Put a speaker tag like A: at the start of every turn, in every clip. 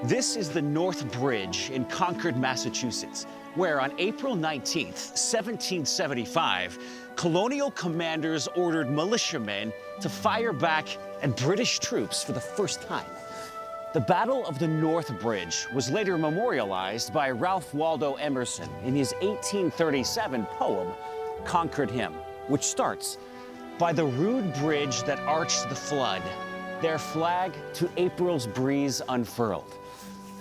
A: This is the North Bridge in Concord, Massachusetts, where on April 19th, 1775, colonial commanders ordered militiamen to fire back at British troops for the first time. The Battle of the North Bridge was later memorialized by Ralph Waldo Emerson in his 1837 poem, Concord Hymn, which starts, "By the rude bridge that arched the flood, their flag to April's breeze unfurled.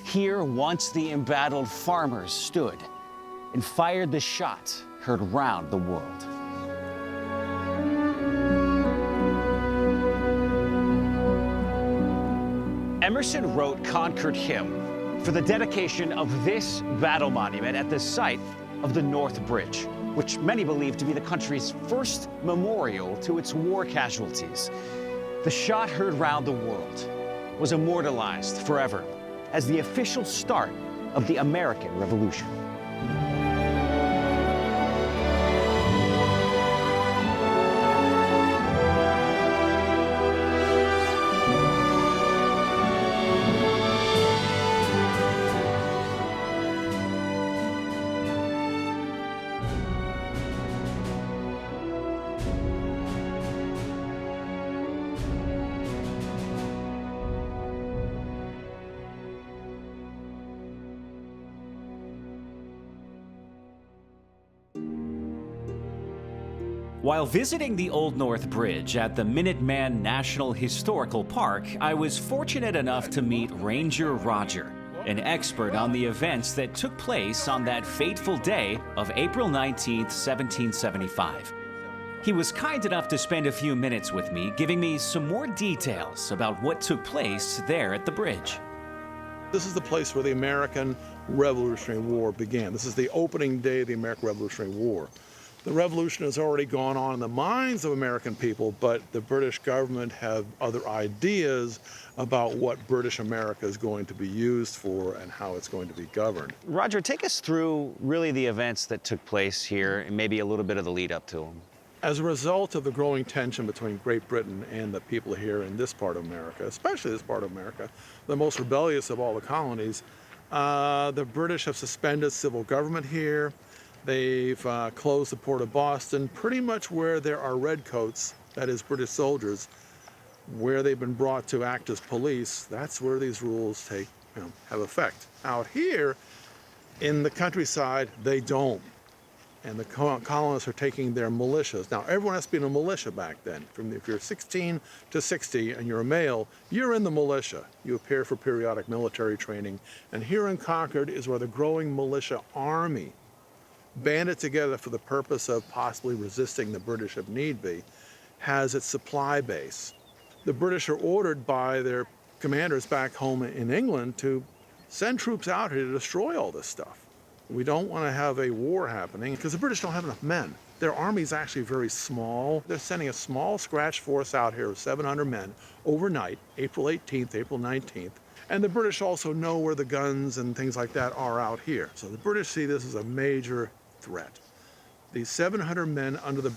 A: Here once the embattled farmers stood and fired the shot heard round the world." Emerson wrote Concord Hymn for the dedication of this battle monument at the site of the North Bridge, which many believe to be the country's first memorial to its war casualties. The shot heard round the world was immortalized forever as the official start of the American Revolution. While visiting the Old North Bridge at the Minuteman National Historical Park, I was fortunate enough to meet Ranger Roger, an expert on the events that took place on that fateful day of April 19th, 1775. He was kind enough to spend a few minutes with me, giving me some more details about what took place there at the bridge.
B: This is the place where the American Revolutionary War began. This is the opening day of the American Revolutionary War. The revolution has already gone on in the minds of American people, but the British government have other ideas about what British America is going to be used for and how it's going to be governed.
A: Roger, take us through really the events that took place here and maybe a little bit of the lead up to them.
B: As a result of the growing tension between Great Britain and the people here in this part of America, especially this part of America, the most rebellious of all the colonies, the British have suspended civil government here. They've closed the port of Boston. Pretty much where there are redcoats, that is British soldiers, where they've been brought to act as police, that's where these rules have effect. Out here in the countryside, they don't. And the colonists are taking their militias. Now, everyone has to be in a militia back then. If you're 16 to 60 and you're a male, you're in the militia. You appear for periodic military training. And here in Concord is where the growing militia army, banded together for the purpose of possibly resisting the British if need be, has its supply base. The British are ordered by their commanders back home in England to send troops out here to destroy all this stuff. We don't want to have a war happening because the British don't have enough men. Their army is actually very small. They're sending a small scratch force out here of 700 men overnight, April 18th, April 19th. And the British also know where the guns and things like that are out here. So the British see this as a major threat. These 700 men under the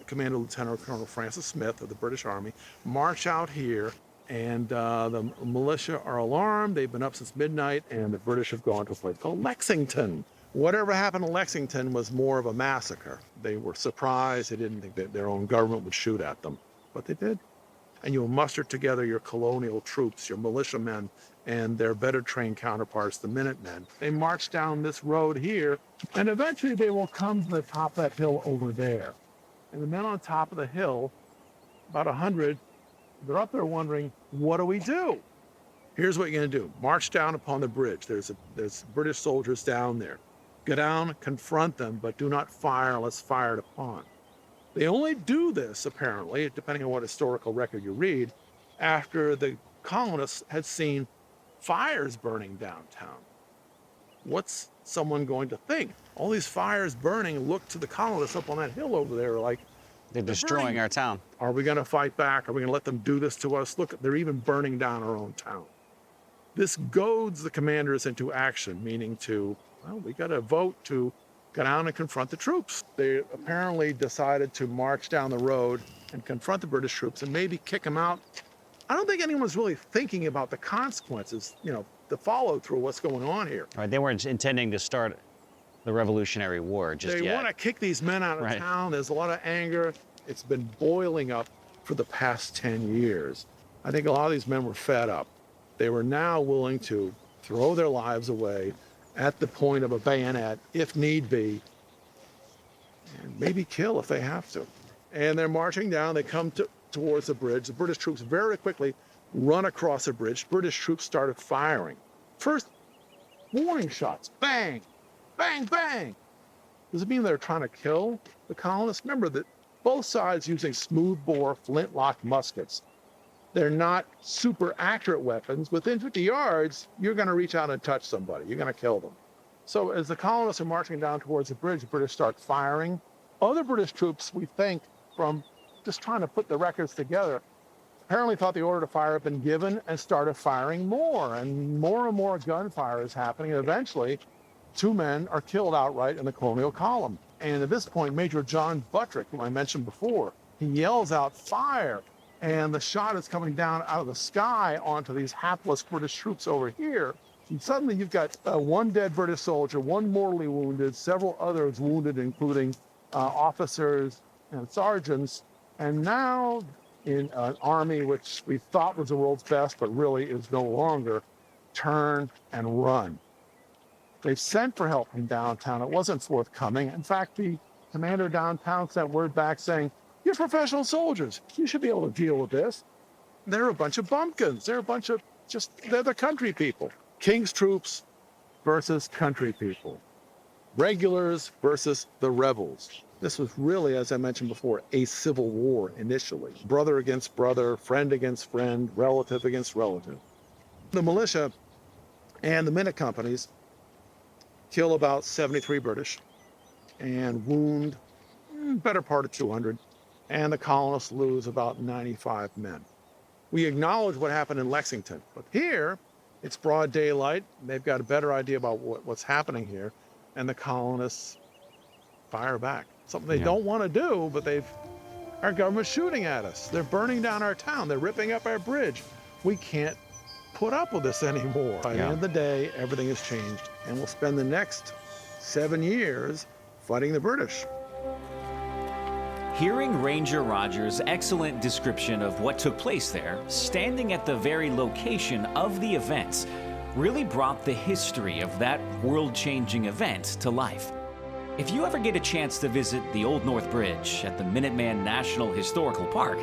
B: command of Lieutenant Colonel Francis Smith of the British Army march out here, and the militia are alarmed. They've been up since midnight, and the British have gone to a place called Lexington. Whatever happened in Lexington was more of a massacre. They were surprised. They didn't think that their own government would shoot at them, but they did. And you'll muster together your colonial troops, your militiamen, and their better trained counterparts, the Minutemen. They march down this road here, and eventually they will come to the top of that hill over there. And the men on top of the hill, about 100, they're up there wondering, what do we do? Here's what you're gonna do. March down upon the bridge. There's British soldiers down there. Go down, confront them, but do not fire unless fired upon. They only do this, apparently, depending on what historical record you read, after the colonists had seen fires burning downtown. What's someone going to think? All these fires burning look to the colonists up on that hill over there like,
A: They're destroying our town.
B: are we going to fight back? Are we going to let them do this to us? Look, they're even burning down our own town. This goads the commanders into action, meaning we got to vote to go down and confront the troops. They apparently decided to march down the road and confront the British troops and maybe kick them out I don't think anyone's really thinking about the consequences, the follow through what's going on here.
A: Right, they weren't intending to start the Revolutionary War just
B: They
A: yet.
B: want to kick these men out of
A: Right.
B: town. There's a lot of anger. It's been boiling up for the past 10 years. I think a lot of these men were fed up. They were now willing to throw their lives away at the point of a bayonet, if need be, and maybe kill if they have to. And they're marching down. They come towards the bridge. The British troops very quickly run across the bridge. British troops started firing. First, warning shots. Bang, bang, bang. Does it mean they're trying to kill the colonists? Remember that both sides using smoothbore flintlock muskets. They're not super accurate weapons. Within 50 yards, you're going to reach out and touch somebody. You're going to kill them. So as the colonists are marching down towards the bridge, the British start firing. Other British troops, we think, from just trying to put the records together, apparently thought the order to fire had been given and started firing more. And more gunfire is happening. And eventually, 2 men are killed outright in the colonial column. And at this point, Major John Buttrick, whom I mentioned before, he yells out, "Fire!" And the shot is coming down out of the sky onto these hapless British troops over here. And suddenly you've got 1 dead British soldier, 1 mortally wounded, several others wounded, including officers and sergeants. And now in an army which we thought was the world's best, but really is no longer, turn and run. They've sent for help from downtown. It wasn't forthcoming. In fact, the commander downtown sent word back saying, "You're professional soldiers. You should be able to deal with this." They're a bunch of bumpkins. They're a bunch of they're the country people. King's troops versus country people. Regulars versus the rebels. This was really, as I mentioned before, a civil war initially. Brother against brother, friend against friend, relative against relative. The militia and the minute companies kill about 73 British and wound better part of 200, and the colonists lose about 95 men. We acknowledge what happened in Lexington, but here it's broad daylight. They've got a better idea about what's happening here, and the colonists fire back. Something they don't want to do, but our government's shooting at us. They're burning down our town. They're ripping up our bridge. We can't put up with this anymore. By the end of the day, everything has changed, and we'll spend the next 7 years fighting the British.
A: Hearing Ranger Rogers' excellent description of what took place there, standing at the very location of the events, really brought the history of that world-changing event to life. If you ever get a chance to visit the Old North Bridge at the Minuteman National Historical Park,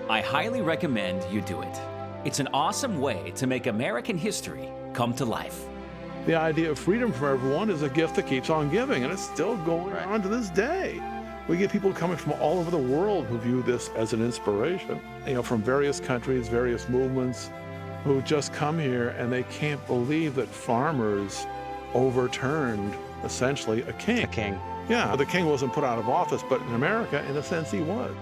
A: I highly recommend you do it. It's an awesome way to make American history come to life.
B: The idea of freedom for everyone is a gift that keeps on giving, and it's still going on to this day. We get people coming from all over the world who view this as an inspiration, from various countries, various movements, who just come here and they can't believe that farmers overturned, essentially, a king.
A: A king.
B: Yeah, the king wasn't put out of office, but in America, in a sense, he was.